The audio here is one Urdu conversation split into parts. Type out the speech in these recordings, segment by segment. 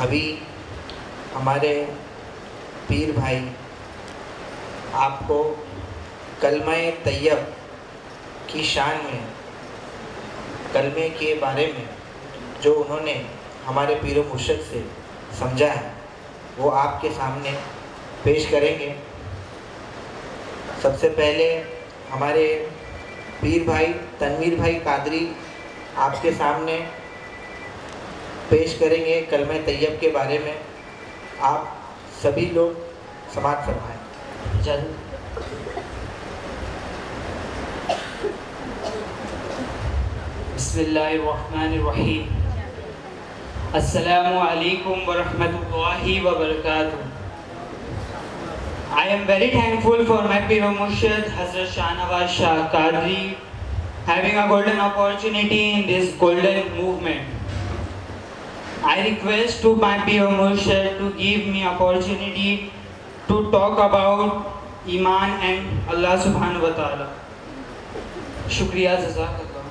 ابھی ہمارے پیر بھائی آپ کو کلمہ طیب کی شان میں، کلمے کے بارے میں جو انہوں نے ہمارے پیر و مرشد سے سمجھا ہے وہ آپ کے سامنے پیش کریں گے۔ سب سے پہلے ہمارے پیر بھائی تنویر بھائی قادری آپ کے سامنے پیش کریں گے کلمہ طیب کے بارے میں۔ آپ سبھی لوگ سماعت فرمائیں۔ جلد بسم اللہ الرحمن الرحیم۔ السلام علیکم ورحمۃ اللہ وبرکاتہ۔ I am very thankful for my Pir Murshid Hazrat Shahnawaz Shah Qadri having a golden opportunity in this golden movement. I request to my Pir Murshid to give me opportunity to talk about Iman and Allah Subhanahu wa Ta'ala. Shukriya, Jazakallah.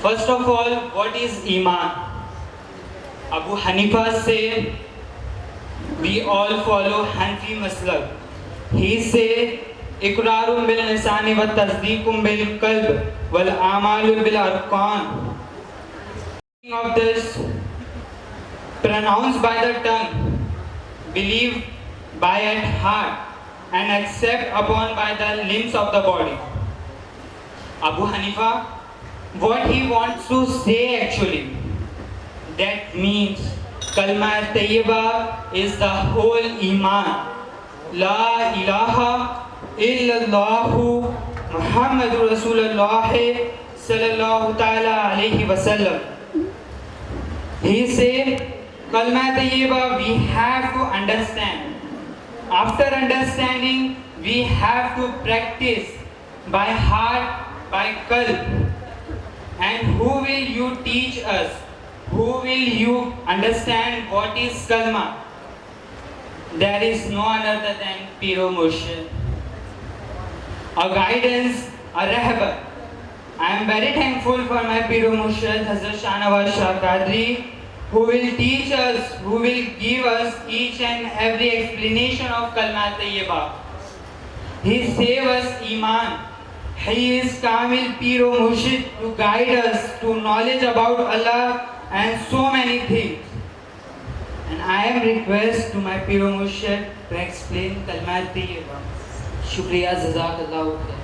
First of all, what is Iman? Abu Hanifa said, we all follow Hanafi maslak. He said, iqrarun bil lisani wa tasdeequn bil qalb wal a'malu bil arkan. Of this, pronounced by the tongue, believe by at heart, and accept upon by the limbs of the body. Abu Hanifa, what he wants to say actually, that means Kalma Tayyiba is the whole Iman. La ilaha illallahu Muhammadur Rasulullah sallallahu ta'ala alayhi wa sallam. He said, Kalma Tayyiba we have to understand. After understanding, we have to practice by heart, by qalb. And who will you teach us? Who will you understand what is kalma? There is no other than Pir o Murshid, a guidance, a rahbar. I am very thankful for my Pir o Murshid Hazrat Shahnawaz Shah Qadri, who will teach us, who will give us each and every explanation of Kalma Tayyiba. He save us Iman. He is Kamil Pir o Murshid to guide us to knowledge about Allah and so many things. And I am request to my Pir o Murshid to explain Kalma Tayyiba. Shukriya, Jazakallahu khair.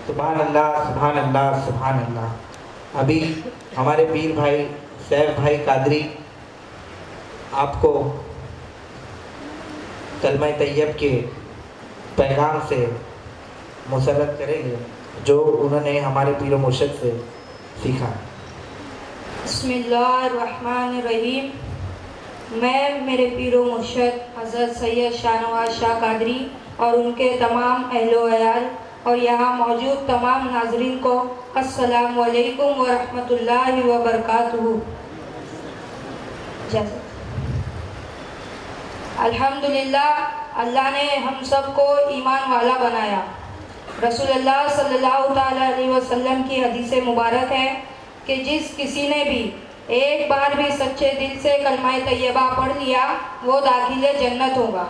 سبحان اللہ، سبحان اللہ، سبحان اللہ۔ ابھی ہمارے پیر بھائی سیف بھائی قادری آپ کو کلمہ طیب کے پیغام سے مسرت کریں گے جو انہوں نے ہمارے پیر و مرشد سے سیکھا۔ بسم اللہ الرحمن الرحیم۔ میں میرے پیر و مرشد حضرت سید شاہنواز شاہ قادری اور ان کے تمام اہل و عیال اور یہاں موجود تمام ناظرین کو السلام علیکم ورحمۃ اللہ وبرکاتہ۔ الحمدللہ اللہ نے ہم سب کو ایمان والا بنایا۔ رسول اللہ صلی اللہ تعالیٰ علیہ وسلم کی حدیث مبارک ہے کہ جس کسی نے بھی ایک بار بھی سچے دل سے کلمہ طیبہ پڑھ لیا وہ داخل جنت ہوگا۔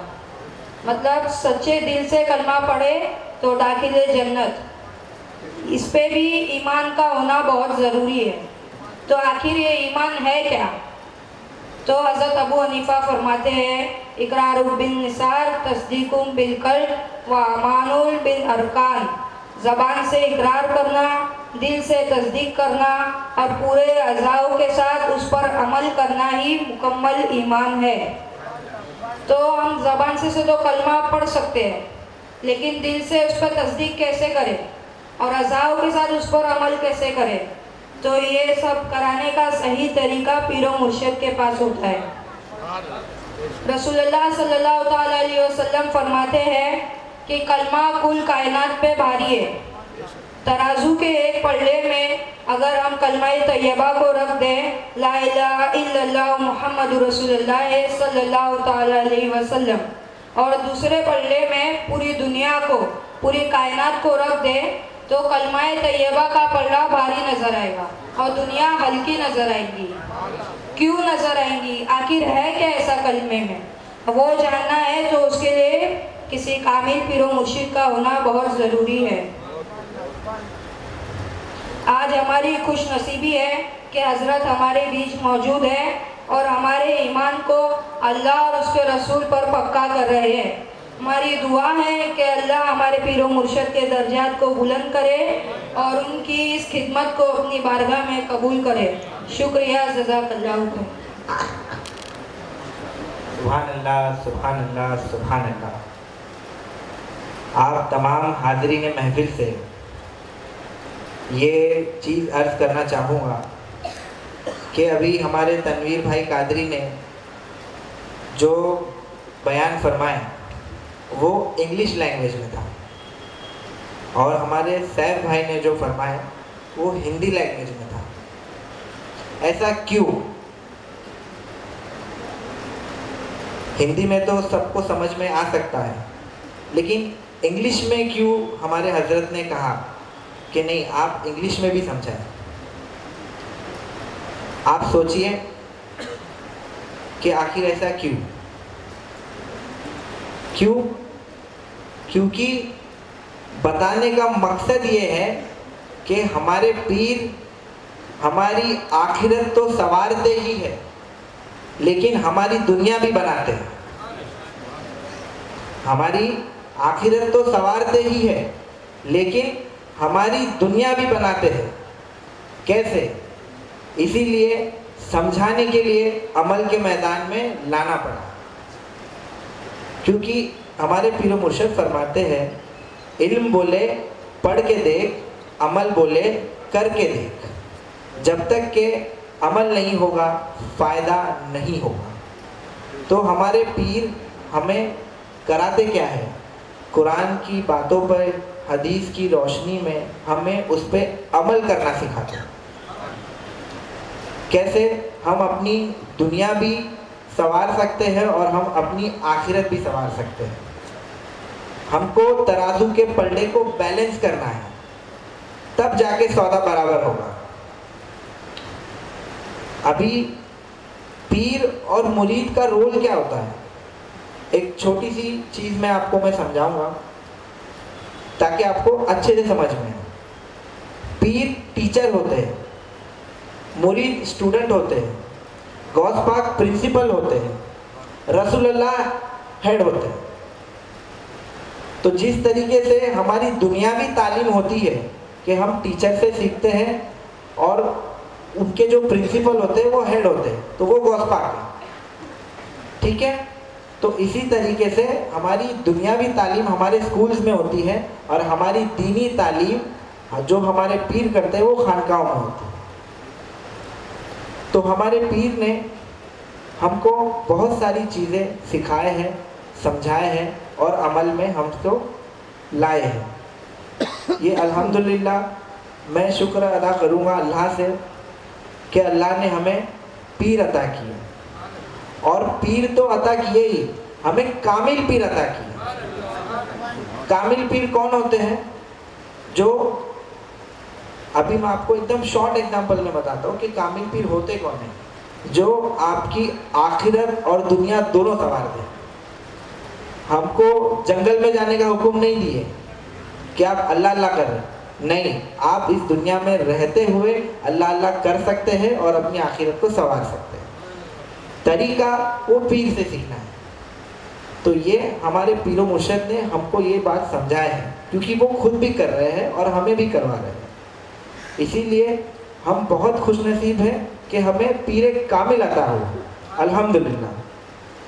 مطلب سچے دل سے کلمہ پڑھے تو داخل جنت۔ اس پہ بھی ایمان کا ہونا بہت ضروری ہے۔ تو آخر یہ ایمان ہے کیا؟ تو حضرت ابو حنیفہ فرماتے ہیں، اقرار باللسان، تصدیق بالقلب و اعمال بالارکان۔ زبان سے اقرار کرنا، دل سے تصدیق کرنا اور پورے اعضاء کے ساتھ اس پر عمل کرنا ہی مکمل ایمان ہے۔ تو ہم زبان سے تو کلمہ پڑھ سکتے ہیں لیکن دل سے اس پر تصدیق کیسے کریں اور اعضاء کے ساتھ اس پر عمل کیسے کریں؟ تو یہ سب کرانے کا صحیح طریقہ پیر و مرشد کے پاس ہوتا ہے۔ رسول اللہ صلی اللہ تعالیٰ علیہ وسلم فرماتے ہیں کہ کلمہ کل کائنات پہ بھاری ہے۔ ترازو کے ایک پلڑے میں اگر ہم کلمہ طیبہ کو رکھ دیں، لا الہ الا اللہ محمد رسول اللہ صلی اللہ تعالیٰ علیہ وسلم، اور دوسرے پلڑے میں پوری دنیا کو، پوری کائنات کو رکھ دیں تو کلمہ طیبہ کا پلڑا بھاری نظر آئے گا۔ اور دنیا ہلکی نظر آئے گی۔ کیوں نظر آئیں گی؟ آخر ہے کیا ایسا کلمے میں؟ وہ جاننا ہے تو اس کے لیے کسی کامل پیر و مرشد کا ہونا بہت ضروری ہے۔ آج ہماری خوش نصیبی ہے کہ حضرت ہمارے بیچ موجود ہے اور ہمارے ایمان کو اللہ اور اس کے رسول پر پکا کر رہے ہیں۔ ہماری دعا ہے کہ اللہ ہمارے پیر و مرشد کے درجات کو بلند کرے اور ان کی اس خدمت کو اپنی بارگاہ میں قبول کرے۔ شکریہ، جزاک اللہ خیر۔ سبحان اللہ، سبحان اللہ، سبحان اللہ۔ آپ تمام حاضرین محفل سے یہ چیز عرض کرنا چاہوں گا کہ ابھی ہمارے تنویر بھائی قادری نے جو بیان فرمائے وہ انگلش لینگویج میں تھا، اور ہمارے سیف بھائی نے جو فرمائے وہ ہندی لینگویج میں تھا۔ ایسا کیوں؟ ہندی میں تو سب کو سمجھ میں آ سکتا ہے، لیکن انگلش میں کیوں ہمارے حضرت نے کہا کہ نہیں آپ انگلش میں بھی سمجھائیں؟ آپ سوچئے کہ آخر ایسا کیوں؟ کیونکہ بتانے کا مقصد یہ ہے کہ ہمارے پیر ہماری آخرت تو سنوارتے ہی ہے، لیکن ہماری دنیا بھی بناتے ہیں۔ ہماری آخرت تو سنوارتے ہی ہے، لیکن ہماری دنیا بھی بناتے ہیں۔ کیسے؟ اسی لیے سمجھانے کے لیے عمل کے میدان میں لانا پڑا، کیونکہ ہمارے پیر و مرشد فرماتے ہیں علم بولے پڑھ کے دیکھ، عمل بولے کر کے دیکھ۔ جب تک کہ عمل نہیں ہوگا فائدہ نہیں ہوگا۔ تو ہمارے پیر ہمیں کراتے کیا ہے؟ قرآن کی باتوں پر، حدیث کی روشنی میں ہمیں اس پہ عمل کرنا سکھاتے ہیں۔ کیسے ہم اپنی دنیا بھی سنوار سکتے ہیں اور ہم اپنی آخرت بھی سنوار سکتے ہیں۔ ہم کو ترازو کے پلڑے کو بیلنس کرنا ہے، تب جا کے سودا برابر ہوگا۔ ابھی پیر اور مرید کا رول کیا ہوتا ہے؟ ایک چھوٹی سی چیز میں آپ کو سمجھاؤں گا تاکہ آپ کو اچھے سے سمجھ میں آئے۔ پیر ٹیچر ہوتے ہیں، مرید اسٹوڈنٹ ہوتے ہیں، غوث پاک پرنسپل ہوتے ہیں، رسول اللہ ہیڈ ہوتے ہیں۔ تو جس طریقے سے ہماری دنیاوی تعلیم ہوتی ہے کہ ہم ٹیچر سے سیکھتے ہیں اور ان کے جو پرنسپل ہوتے ہیں وہ ہیڈ ہوتے ہیں، تو وہ غوث پاک ہیں، ٹھیک ہے؟ تو اسی طریقے سے ہماری دنیاوی تعلیم ہمارے سکولز میں ہوتی ہے، اور ہماری دینی تعلیم جو ہمارے پیر کرتے ہیں وہ خانقاہوں میں ہوتی ہے۔ تو ہمارے پیر نے ہم کو بہت ساری چیزیں سکھائے ہیں، سمجھائے ہیں، اور عمل میں ہم کو لائے ہیں۔ یہ الحمدللہ میں شکر ادا کروں گا اللہ سے کہ اللہ نے ہمیں پیر عطا کیے، اور پیر تو عطا کیے ہی، ہمیں کامل پیر عطا کیے۔ کامل پیر کون ہوتے ہیں؟ جو ابھی میں آپ کو ایک دم شارٹ ایگزامپل میں بتاتا ہوں کہ کامل پیر ہوتے کون ہیں؟ جو آپ کی آخرت اور دنیا دونوں سنوار دیں۔ ہم کو جنگل میں جانے کا حکم نہیں دیے کہ آپ اللہ اللہ کر رہے ہیں، نہیں، آپ اس دنیا میں رہتے ہوئے اللہ اللہ کر سکتے ہیں اور اپنی آخرت کو سنوار سکتے ہیں۔ طریقہ وہ پیر سے سیکھنا ہے۔ تو یہ ہمارے پیر و مرشد نے ہم کو یہ بات سمجھایا ہے، کیونکہ وہ خود بھی کر رہے ہیں اور ہمیں بھی کروا رہے ہیں۔ اسی لیے ہم بہت خوش نصیب ہیں کہ ہمیں پیر کامل عطا ہوا، الحمدللہ۔